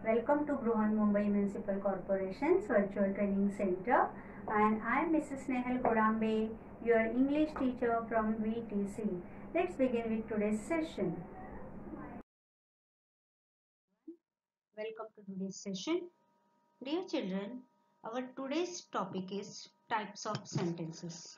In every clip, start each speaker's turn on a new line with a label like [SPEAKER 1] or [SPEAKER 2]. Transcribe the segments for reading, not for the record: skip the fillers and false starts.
[SPEAKER 1] Welcome to Bruhan Mumbai Municipal Corporation's Virtual Training Center, and I am Mrs. Nehal Kodambe, your English teacher from VTC. Let's begin with today's session. Welcome to today's session. Dear children, our today's topic is types of sentences.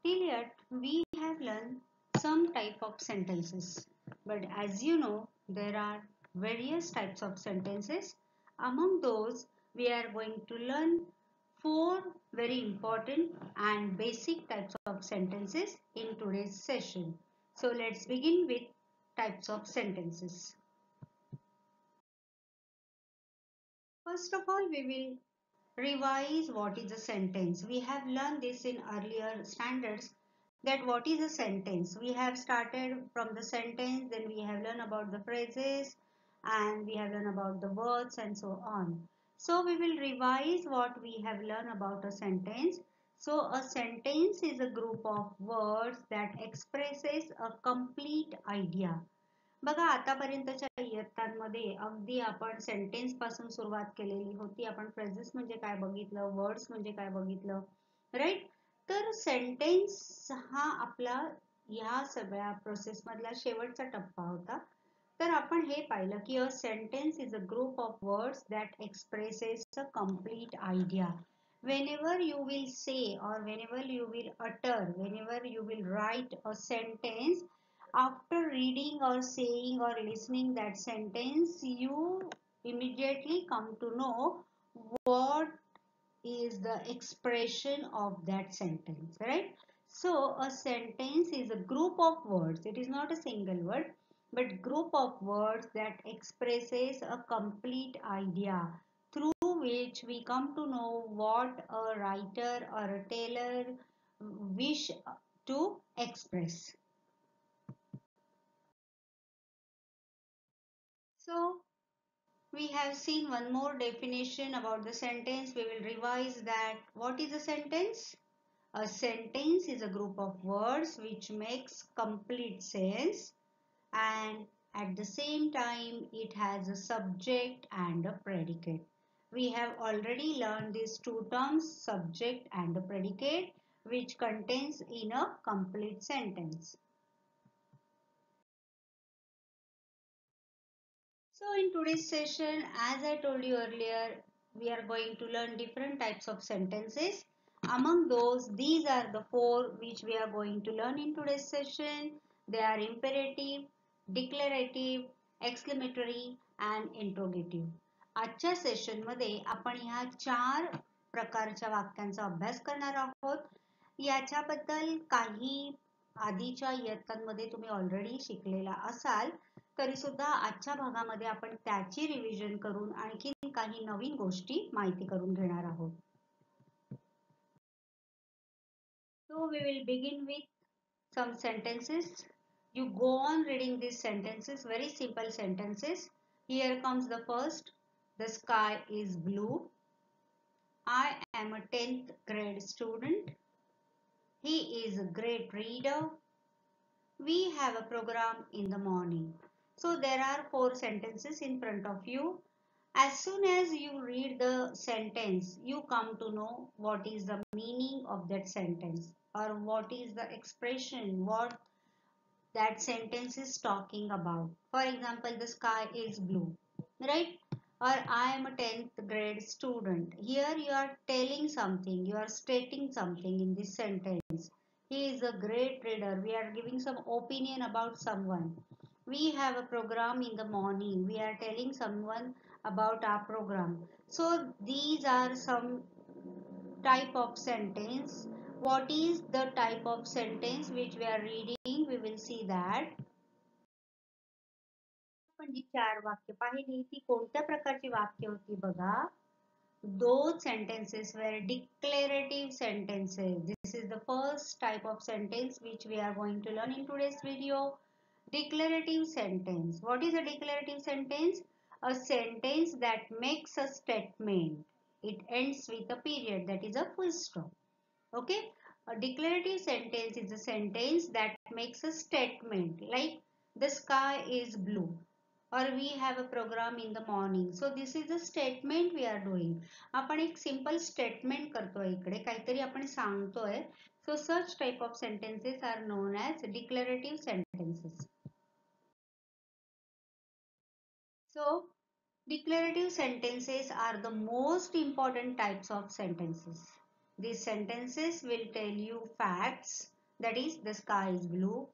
[SPEAKER 1] Till yet, we have learned some type of sentences, but as you know, there are various types of sentences. Among those, we are going to learn four very important and basic types of sentences in today's session. So let's begin with types of sentences. First of all, we will revise what is a sentence. We have learned this in earlier standards, that what is a sentence. We have started from the sentence, then we have learned about the phrases, and we have learned about the words and so on. So we will revise what we have learned about a sentence. So a sentence is a group of words that expresses a complete idea. बघा आतापर्यंतच्या इयत्तांमध्ये अगदी आपण sentence पासून सुरुवात केलेली होती. आपण phrases म्हणजे काय बघितलं, वर्ड्स म्हणजे काय बघितलं, राईट. तर सेंटेन्स हा आपला ह्या सगळ्या प्रोसेस मधला शेवटचा टप्पा होता. तर आपण हे पाहिलं की a sentence is a group of words that expresses a complete idea. Whenever you will say or whenever you will utter, whenever you will write a sentence, after reading or saying or listening that sentence, you immediately come to know what is the expression of that sentence, right? So a sentence is a group of words. It is not a single word, but group of words that expresses a complete idea, through which we come to know what a writer or a teller wish to express. So we have seen one more definition about the sentence. We will revise that. What is a sentence? A sentence is a group of words which makes complete sense, and at the same time it has a subject and a predicate. We have already learned these two terms, subject and a predicate, which contains in a complete sentence. So in today's session, as I told you earlier, we are going to learn different types of sentences. Among those, these are the four which we are going to learn in today's session. They are imperative, declarative, exclamatory and interrogative. आजच्या session मध्ये आपण ह्या चार प्रकारच्या वाक्यांचा अभ्यास करणार आहोत. याच्याबद्दल काही आधीच्या इयत्तांमध्ये तुम्ही ऑलरेडी शिकलेला असाल, तरी सुद्धा आजच्या भागामध्ये आपण त्याची रिव्हिजन करून आणखी काही नवीन गोष्टी माहिती करून घेणार आहोत. So we will begin with some sentences. You go on reading these sentences, very simple sentences. Here comes the first. The sky is blue. I am a 10th grade student. He is a great reader. We have a program in the morning. So there are four sentences in front of you. As soon as you read the sentence, you come to know what is the meaning of that sentence, or what is the expression, what that sentence is talking about. For example, the sky is blue, right? Or I am a 10th grade student. Here you are telling something, you are stating something in this sentence. He is a great reader. We are giving some opinion about someone. We have a program in the morning. We are telling someone about our program. So these are some type of sentence. What is the type of sentence which we are reading? We will see that. आपण जी चार वाक्य पाहिली ती कोणत्या प्रकारची वाक्य होती बघा. Those sentences were declarative sentences. This is the first type of sentence which we are going to learn in today's video. Declarative sentence. What is a declarative sentence? A sentence that makes a statement. It ends with a period, that is a full stop. Okay? A declarative sentence is a sentence that makes a statement like the sky is blue. or we have a program in the morning. So this is a statement we are doing. आपण एक simple statement करतोय इकडे, काहीतरी आपण सांगतोय. So such type of sentences are known as declarative sentences. So declarative sentences are the most important types of sentences. These sentences will tell you facts, that is, the sky is blue.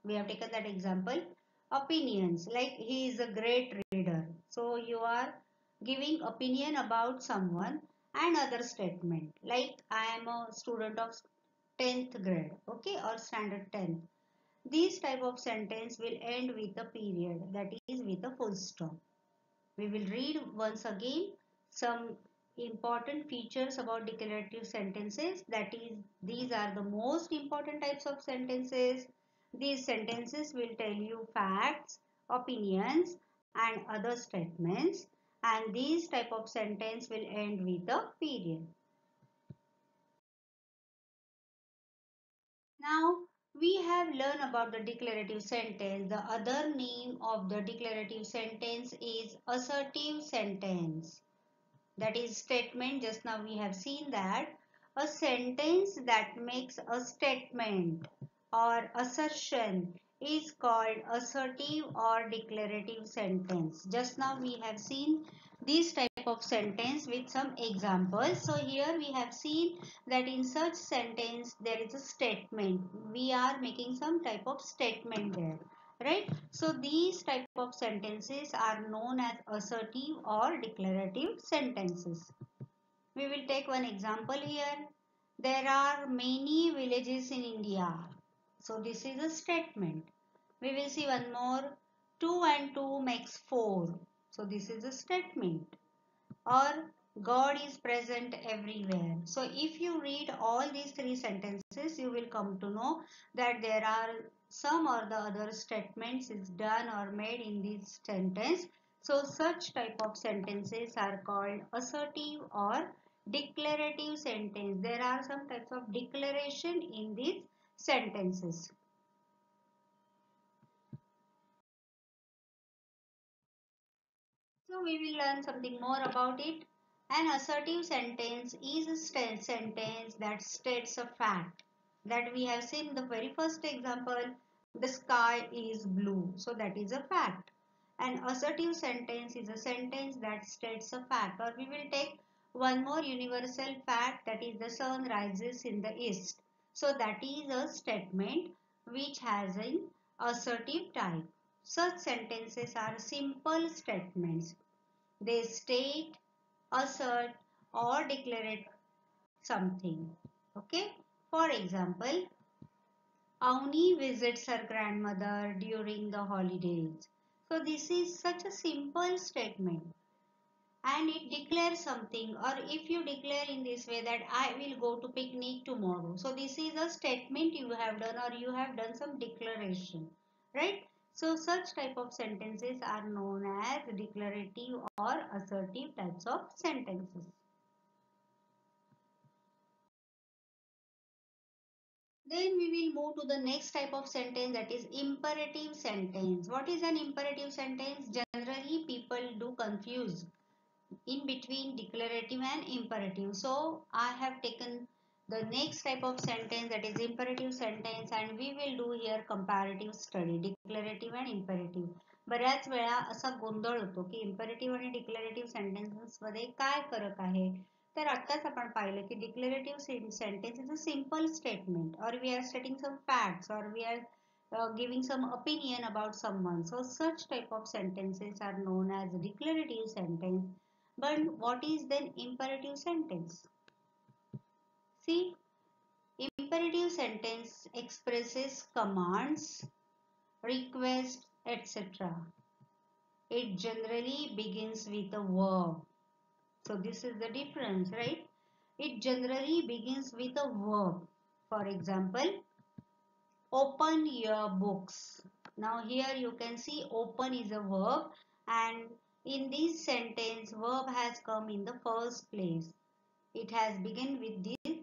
[SPEAKER 1] We have taken that example. Opinions, like he is a great reader. So you are giving opinion about someone. And other statement, like I am a student of 10th grade, okay, or standard 10th. These type of sentence will end with a period, that is with a full stop. We will read once again some important features about declarative sentences. That is, these are the most important types of sentences. These sentences will tell you facts, opinions, and other statements. And these type of sentence will end with a period. Now, we have learned about the declarative sentence. The other name of the declarative sentence is assertive sentence. That is statement. Just now we have seen that a sentence that makes a statement or assertion is called assertive or declarative sentence. Just now we have seen this type of sentence with some examples. So here we have seen that in such sentence there is a statement. We are making some type of statement there, right? So these type of sentences are known as assertive or declarative sentences. We will take one example here. There are many villages in India. So this is a statement. We will see one more. 2 and 2 makes 4. So this is a statement. Or God is present everywhere. So if you read all these three sentences, you will come to know that there are some or the other statements is done or made in this sentence. So such type of sentences are called assertive or declarative sentence. There are some types of declaration in these sentences. So we will learn something more about it. An assertive sentence is a sentence that states a fact. That we have seen the very first example, the sky is blue. So that is a fact. An assertive sentence is a sentence that states a fact. Or we will take one more universal fact, that is the sun rises in the east. So that is a statement which has an assertive type. Such sentences are simple statements. They state, assert, or declare something. Okay. For example, Avni visits her grandmother during the holidays. So this is such a simple statement and it declares something. Or if you declare in this way that I will go to picnic tomorrow. So this is a statement you have done or you have done some declaration, right? So such type of sentences are known as declarative or assertive types of sentences. Then we will move to the next type of sentence, that is imperative sentence. What is an imperative sentence? Generally people do confuse in between declarative and imperative. So I have taken the next type of sentence, that is imperative sentence, and we will do here comparative study, declarative and imperative. बऱ्याच वेळा असा गोंधळ होतो की imperative आणि declarative sentences मध्ये काय फरक आहे. तर आत्ताच आपण पाहिलं की declarative sentence is a simple statement or we are stating some facts or we are giving some opinion about someone. So such type of sentences are known as declarative sentence. But what is then imperative sentence? See, imperative sentence expresses commands, requests, etc. It generally begins with a verb. So this is the difference, right? It generally begins with a verb. For example, open your books. Now here you can see open is a verb and in this sentence verb has come in the first place. It has begun with this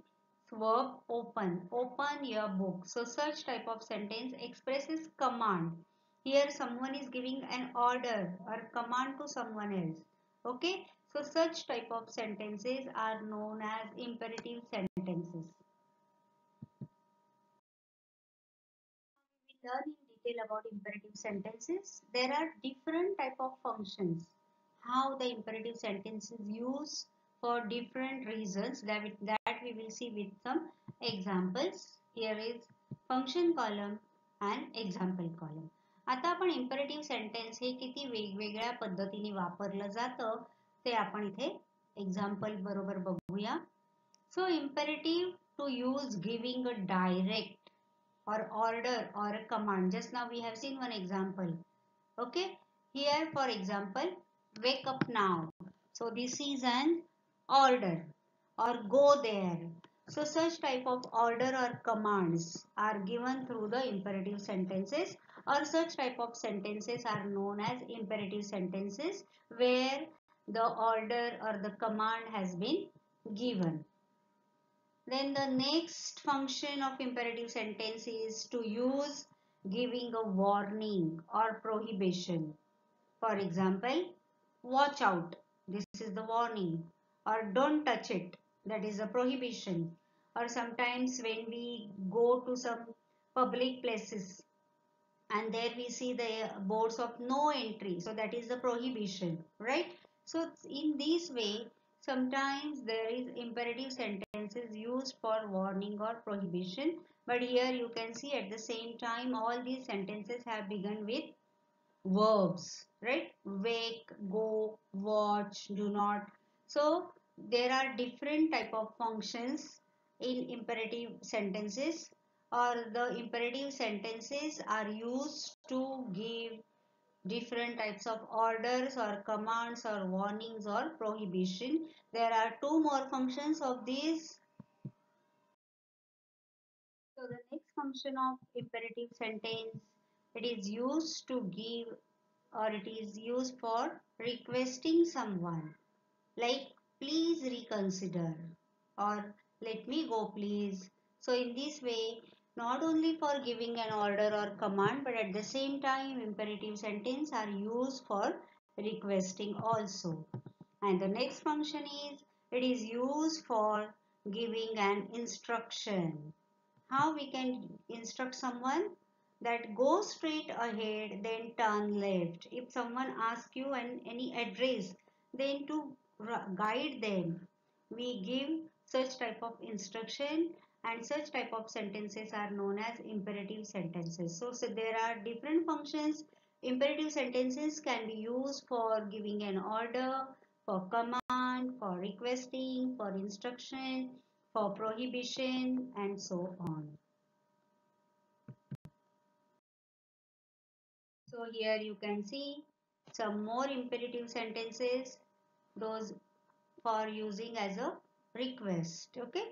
[SPEAKER 1] verb open. Open your book. So such type of sentence expresses command. Here someone is giving an order or command to someone else. Okay, so such type of sentences are known as imperative sentences. We learn in detail about imperative sentences. There are different type of functions. How the imperative sentence is used for different reasons, that we will see with some examples. Here is function column and example column. आता आपण imperative sentence हे किती वेगवेगळ्या पद्धतीने वापरलं जातं ते आपण इथे example बरोबर बघूया. So imperative to use giving a direct or order or a command. Just now we have seen one example. Okay, here for example, wake up now. So this is an order, or go there. So such type of order or commands are given through the imperative sentences, or such type of sentences are known as imperative sentences where the order or the command has been given. Then the next function of imperative sentence is to use giving a warning or prohibition. For example, watch out, this is the warning, or don't touch it, that is a prohibition. Or sometimes when we go to some public places and there we see the boards of no entry, so that is the prohibition, right? So in this way, sometimes there is imperative sentences used for warning or prohibition, but here you can see at the same time all these sentences have begun with verbs, right? Wake, go, watch, do not. So there are different type of functions in imperative sentences, or the imperative sentences are used to give different types of orders or commands or warnings or prohibition. There are two more functions of these. So the next function of imperative sentence, it is used to give, or it is used for requesting someone, like please reconsider or let me go please. So in this way, not only for giving an order or command, but at the same time imperative sentence are used for requesting also. And the next function is, it is used for giving an instruction. How we can instruct someone? That go straight ahead, then turn left. If someone asks you any address, then to guide them, we give such type of instruction, and such type of sentences are known as imperative sentences. So there are different functions. Imperative sentences can be used for giving an order, for command, for requesting, for instruction, for prohibition, and so on. So here you can see some more imperative sentences, those for using as a request. Okay,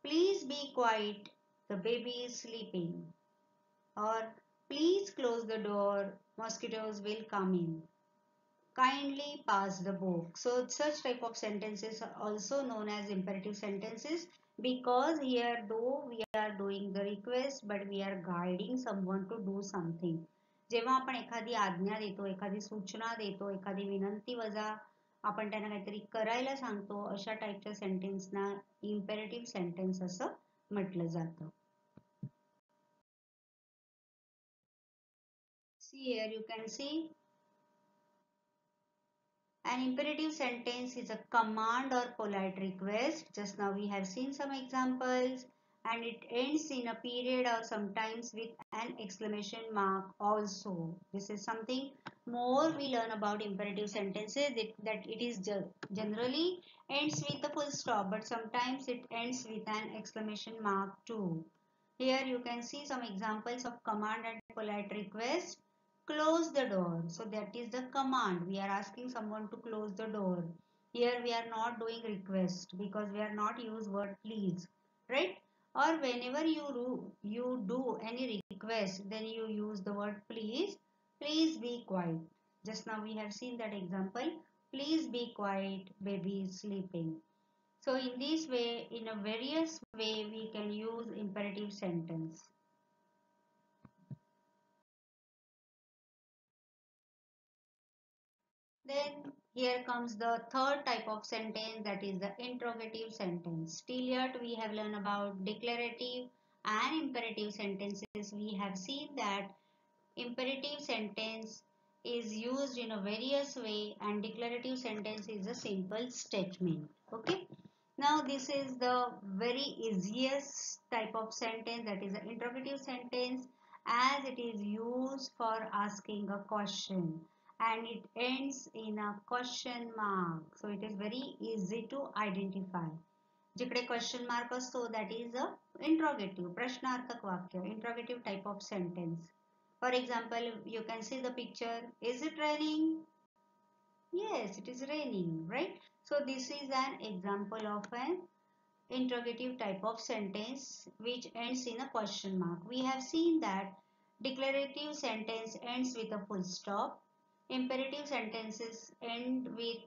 [SPEAKER 1] please be quiet, the baby is sleeping. Or please close the door, mosquitoes will come in. Kindly pass the book. So such type of sentences are also known as imperative sentences, because here though we are doing the request, but we are guiding someone to do something. जेव्हा आपण एखादी आज्ञा देतो, एखादी सूचना देतो, एखादी विनंती वजा आपण त्यांना काहीतरी करायला सांगतो, अशा टाईपच्या सेंटेन्सना imperative सेंटेन्स असं म्हटलं जातं. See here you can see an imperative sentence is a command or polite request. Just now we have seen some examples, and it ends in a period or sometimes with an exclamation mark also. This is something more we learn about imperative sentences, that it is generally ends with a full stop, but sometimes it ends with an exclamation mark too. Here you can see some examples of command and polite request. Close the door. So that is the command. We are asking someone to close the door. Here we are not doing request because we are not use word please, right? Or whenever you do any request, then you use the word please. Please be quiet. Just now we have seen that example. Please be quiet, baby is sleeping. So in this way, in a various way, we can use imperative sentence. Then here comes the third type of sentence, that is the interrogative sentence. Till yet we have learned about declarative and imperative sentences. We have seen that imperative sentence is used in a various way and declarative sentence is a simple statement. Okay. Now this is the very easiest type of sentence, that is an interrogative sentence, as it is used for asking a question and it ends in a question mark. So it is very easy to identify. जिकडे question mark असतो that is a interrogative, प्रश्नार्थक वाक्य, interrogative type of sentence. For example, you can see the picture. Is it raining? Yes, it is raining, right? So this is an example of an interrogative type of sentence which ends in a question mark. We have seen that declarative sentence ends with a full stop. Imperative sentences end with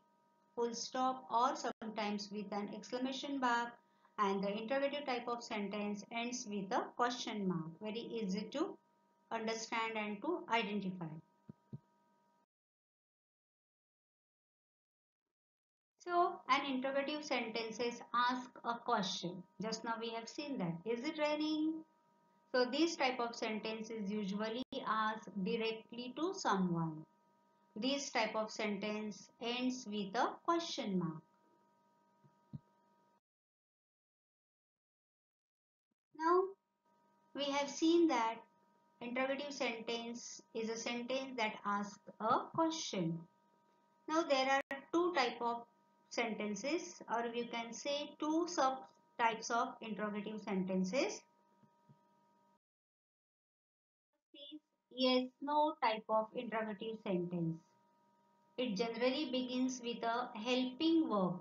[SPEAKER 1] full stop or sometimes with an exclamation mark, and the interrogative type of sentence ends with a question mark. Very easy to understand and to identify. So an interrogative sentences ask a question. Just now we have seen that. Is it raining? So this type of sentence is usually asked directly to someone. This type of sentence ends with a question mark. Now we have seen that interrogative sentence is a sentence that asks a question. Now there are two type of sentences, or you can say two sub types of interrogative sentences. Is yes no type of interrogative sentence. It generally begins with a helping verb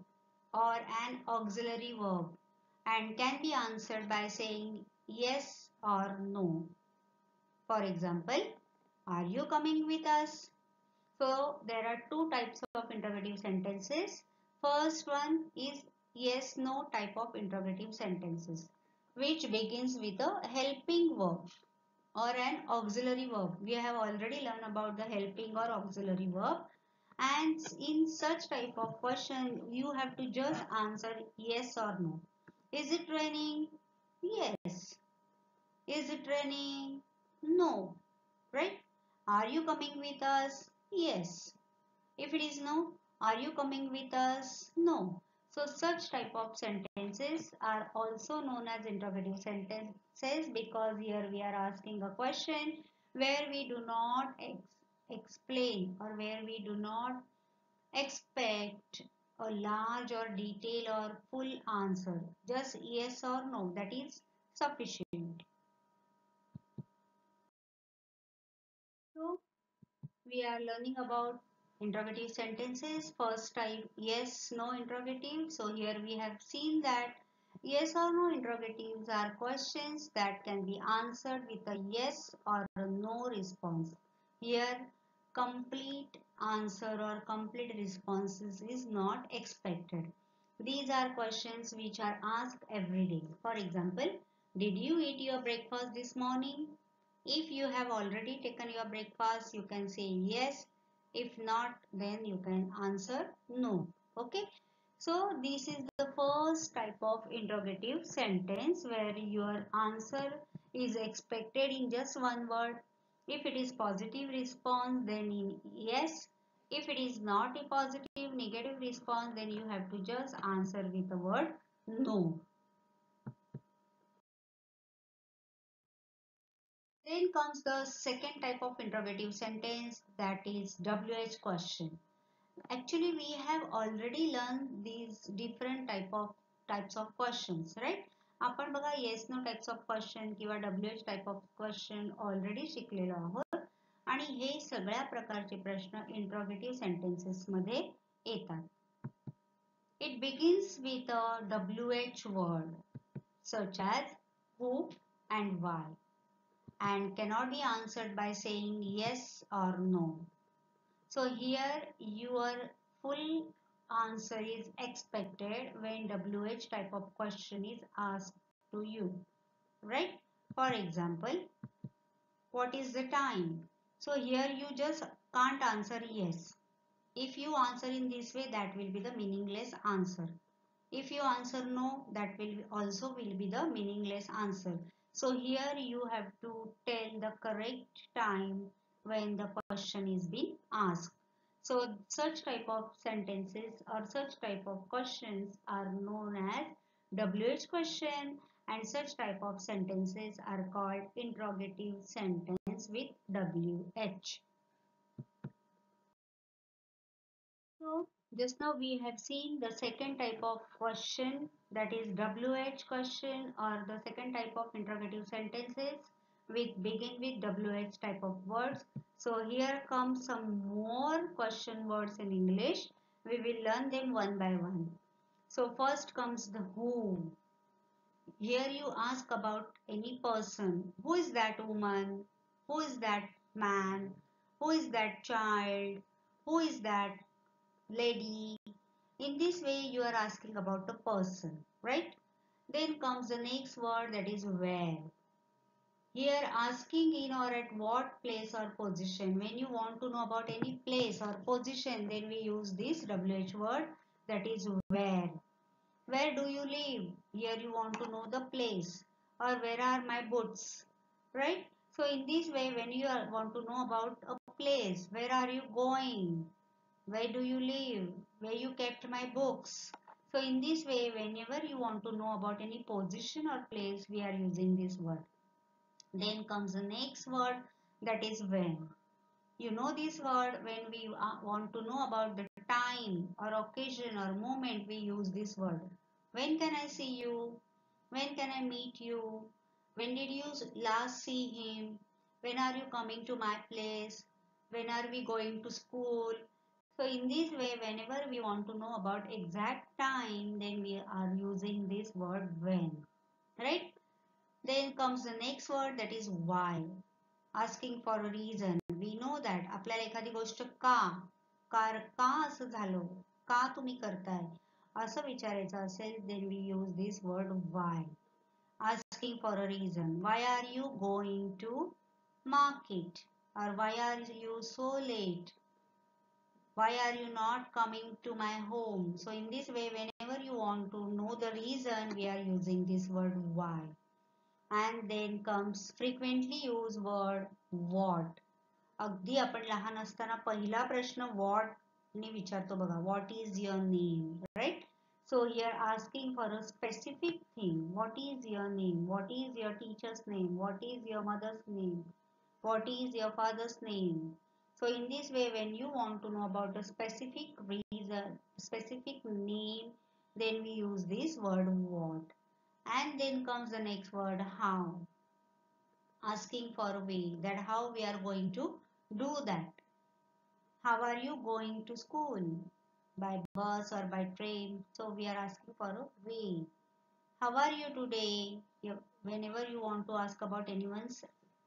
[SPEAKER 1] or an auxiliary verb and can be answered by saying yes or no. For example, are you coming with us? So there are two types of interrogative sentences. First one is yes no type of interrogative sentences, which begins with a helping verb or an auxiliary verb. We have already learned about the helping or auxiliary verb, and in such type of question you have to just answer yes or no. Is it raining? Yes. Is it raining? No. Right? Are you coming with us? Yes. If it is no, are you coming with us? No. So such type of sentences are also known as interrogative sentences, because here we are asking a question where we do not explain or where we do not expect a large or detailed or full answer. Just yes or no, that is sufficient. So we are learning about interrogative sentences. First type yes no interrogative. So here we have seen that yes or no interrogatives are questions that can be answered with a yes or a no response. Here complete answer or complete responses is not expected. These are questions which are asked every day. For example, did you eat your breakfast this morning? If you have already taken your breakfast, you can say yes. If not, then you can answer no. Okay. So this is the first type of interrogative sentence where your answer is expected in just one word. If it is positive response, then in yes. If it is not a positive, negative response, then you have to just answer with the word no. Then comes the second type of interrogative sentence, that is WH question. Actually, we have already learned these different types of questions, right? आपण बघा yes no types of question किंवा WH type of question already शिकलेलो आहोत आणि हे सगळ्या प्रकारचे प्रश्न interrogative sentences मध्ये येतात. It begins with a WH word such as who and why, and cannot be answered by saying yes or no. So here your full answer is expected when WH type of question is asked to you, right? For example, what is the time? So here you just can't answer yes. If you answer in this way, that will be the meaningless answer. If you answer no, that will also will be the meaningless answer. So here you have to tell the correct time when the question is being asked. So such type of sentences or such type of questions are known as WH question, and such type of sentences are called interrogative sentence with WH. So just now we have seen the second type of question, that is WH question, or the second type of interrogative sentences which begin with WH type of words. So here comes some more question words in English. We will learn them one by one. So first comes the who. Here you ask about any person. Who is that woman? Who is that man? Who is that child? Who is that lady? In this way you are asking about the person, right? Then comes the next word, that is where. Here asking in or at what place or position. When you want to know about any place or position, then we use this WH word, that is where. Where do you live? Here you want to know the place. Or where are my boots? Right? So in this way, when you want to know about a place, where are you going? Where do you live? Where you kept my books? So in this way, whenever you want to know about any position or place, we are using this word. Then comes the next word, that is when. You know this word, when we want to know about the time or occasion or moment, we use this word. When can I see you? When can I meet you? When did you last see him? When are you coming to my place? When are we going to school? So in this way, whenever we want to know about exact time, then we are using this word when. Right? Then comes the next word, that is why. Asking for a reason. We know that आपल्याला एखादी गोष्ट का असं झालं, का तुम्ही करताय असं विचारायचं असेल, then we use this word why. Asking for a reason. Why are you going to market? Or why are you so late? Why are you not coming to my home? So in this way, whenever you want to know the reason, we are using this word why. And then comes frequently used word what. अगदी आपण लहान असताना पहिला प्रश्न what ने विचारतो बघा, what is your name, right? So here asking for a specific thing. What is your name? What is your teacher's name? What is your mother's name? What is your father's name? So in this way, when you want to know about a specific reason, specific name, then we use this word what. And then comes the next word how. Asking for a way, that how we are going to do that. How are you going to school? By bus or by train? So we are asking for a way. How are you today? Whenever you want to ask about anyone's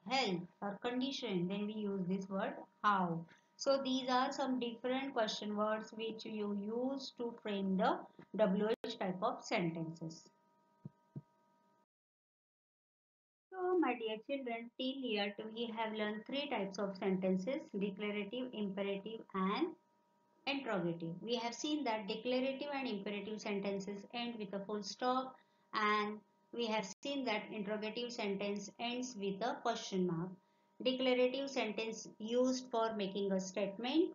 [SPEAKER 1] health or condition, then we use this word how. So these are some different question words which you use to frame the WH type of sentences. So my dear children, till here we have learned three types of sentences: declarative, imperative and interrogative. We have seen that declarative and imperative sentences end with a full stop, and we have seen that interrogative sentence ends with a question mark. Declarative sentence used for making a statement.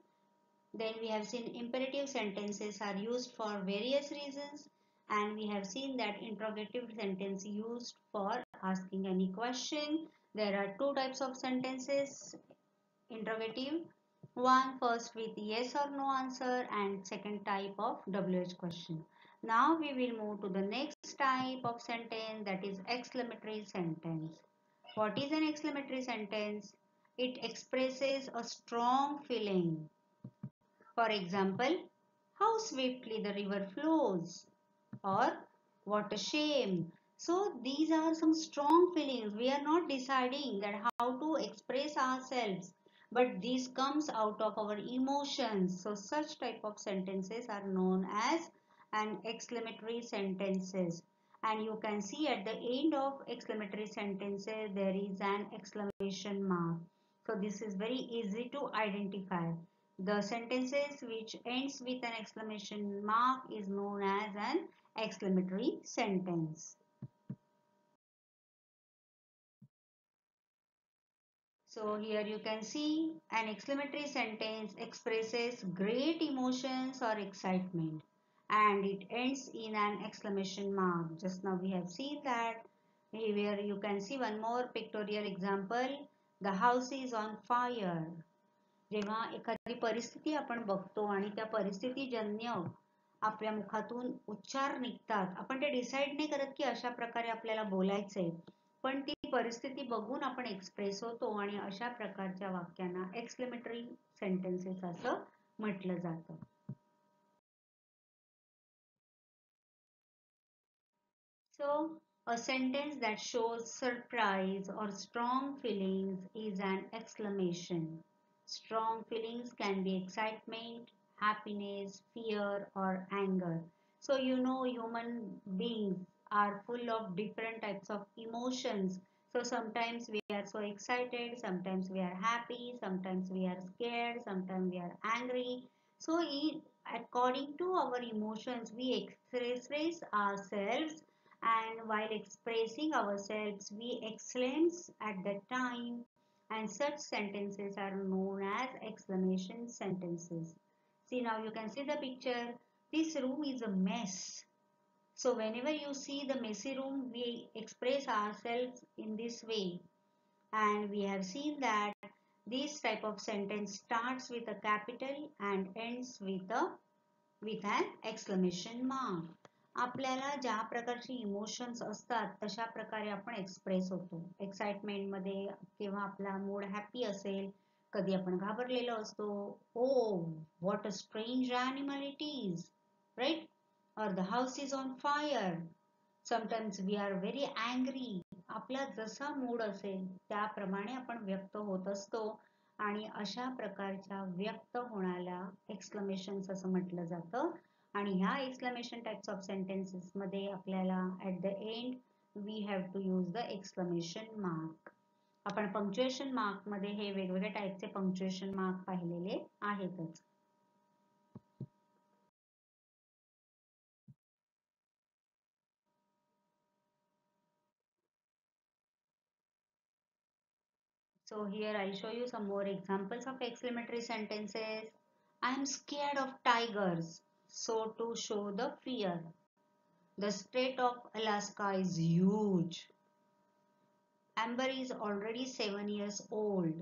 [SPEAKER 1] Then we have seen imperative sentences are used for various reasons, and we have seen that interrogative sentence used for asking any question. There are two types of sentences, interrogative. One first with yes or no answer, and second type of WH question. Now we will move to the next type of sentence, that is exclamatory sentence. What is an exclamatory sentence? It expresses a strong feeling. For example, how swiftly the river flows, or what a shame. So these are some strong feelings. We are not deciding that how to express ourselves, but this comes out of our emotions. So such type of sentences are known as an exclamatory sentences. And you can see at the end of exclamatory sentences there is an exclamation mark. So this is very easy to identify. The sentences which ends with an exclamation mark is known as an exclamatory sentence. So here you can see an exclamatory sentence expresses great emotions or excitement and it ends in an exclamation mark. Just now we have seen that. Here you can see one more pictorial example. The house is on fire. जेव्हा एखादी परिस्थिती आपण बघतो आणि त्या परिस्थितीजन्य आपल्या मुखातून उच्चार निघतात, आपण ते डिसाईड नाही करत की अशा प्रकारे आपल्याला बोलायचंय, पण ती परिस्थिती बघून आपण एक्सप्रेस होतो आणि अशा प्रकारच्या वाक्यांना एक्सक्लेमेटरी सेंटेन्सेस असं म्हटलं जातं. So a sentence that shows surprise or strong feelings is an exclamation. Strong feelings can be excitement, happiness, fear, or anger. So you know human beings are full of different types of emotions. So sometimes we are so excited, sometimes we are happy, sometimes we are scared, sometimes we are angry. So according to our emotions, we express ourselves, and while expressing ourselves, we exclaim at that time, and such sentences are known as exclamation sentences. See, now you can see the picture. This room is a mess. So whenever you see the messy room, we express ourselves in this way. And we have seen that this type of sentence starts with a capital and ends with an exclamation mark. आपल्याला ज्या प्रकारचे emotions असतात तशा प्रकारे आपण express होतो. Excitement मध्ये किंवा आपला मूड हॅपी असेल, कधी आपण घाबरलेलो असतो, oh what a strange animal it is, right, और the house is on fire. Sometimes we are very angry. आपला जसा मूड असेल त्याप्रमाणे आपण व्यक्त होत असतो आणि अशा प्रकारच्या व्यक्त होण्याला एक्सक्लेमेशन्स असं म्हटलं जातं. आणि ह्या एक्सक्लेमेशन टाइप्स ऑफ सेंटेन्सेस मध्ये आपल्याला at the end we have to use the exclamation mark. आपण पंक्च्युएशन मार्क मध्ये हे वेगवेगळ्या टाइपचे पंक्च्युएशन मार्क पाहिलेले आहेतच. So here I'll show you some more examples of exclamatory sentences. I am scared of tigers, so to show the fear. The state of Alaska is huge. Amber is already 7 years old.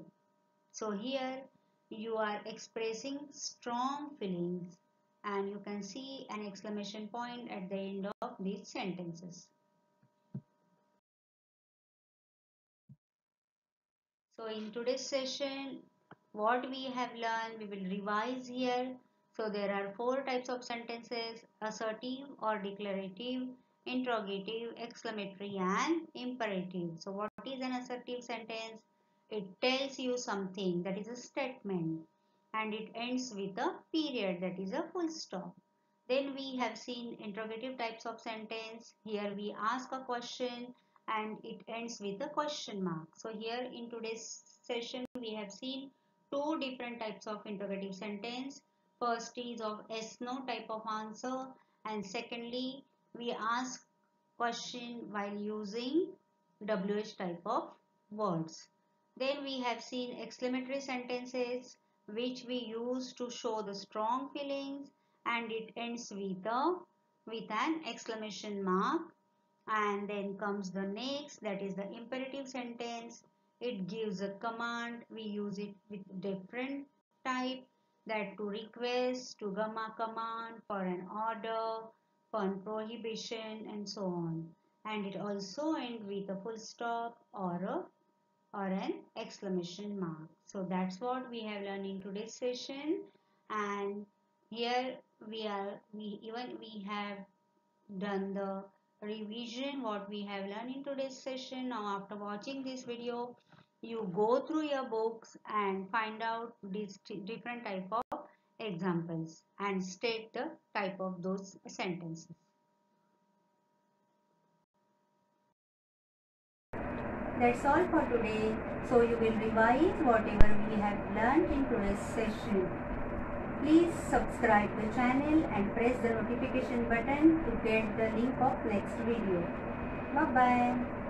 [SPEAKER 1] So here you are expressing strong feelings and you can see an exclamation point at the end of these sentences. So in today's session, what we have learned, we will revise here. So there are 4 types of sentences: assertive or declarative, interrogative, exclamatory, and imperative. So what is an assertive sentence? It tells you something, that is a statement, and it ends with a period, that is a full stop. Then we have seen interrogative types of sentence. Here we ask a question and it ends with a question mark. So here in today's session we have seen 2 different types of interrogative sentence. First is of yes/no type of answer, and secondly we ask question while using WH type of words. Then we have seen exclamatory sentences which we use to show the strong feelings, and it ends with an exclamation mark. And then comes the next, that is the imperative sentence. It gives a command. We use it with different type, that to request, to gamma command, for an order, for an prohibition, and so on. And it also ends with a full stop or an exclamation mark. So that's what we have learned in today's session. And here we have done the revision what we have learned in today's session. Now after watching this video, you go through your books and find out these different type of examples and state the type of those sentences. That's all for today. So you will revise whatever we have learned in today's session. Please subscribe the channel and press the notification button to get the link of next video. Bye bye.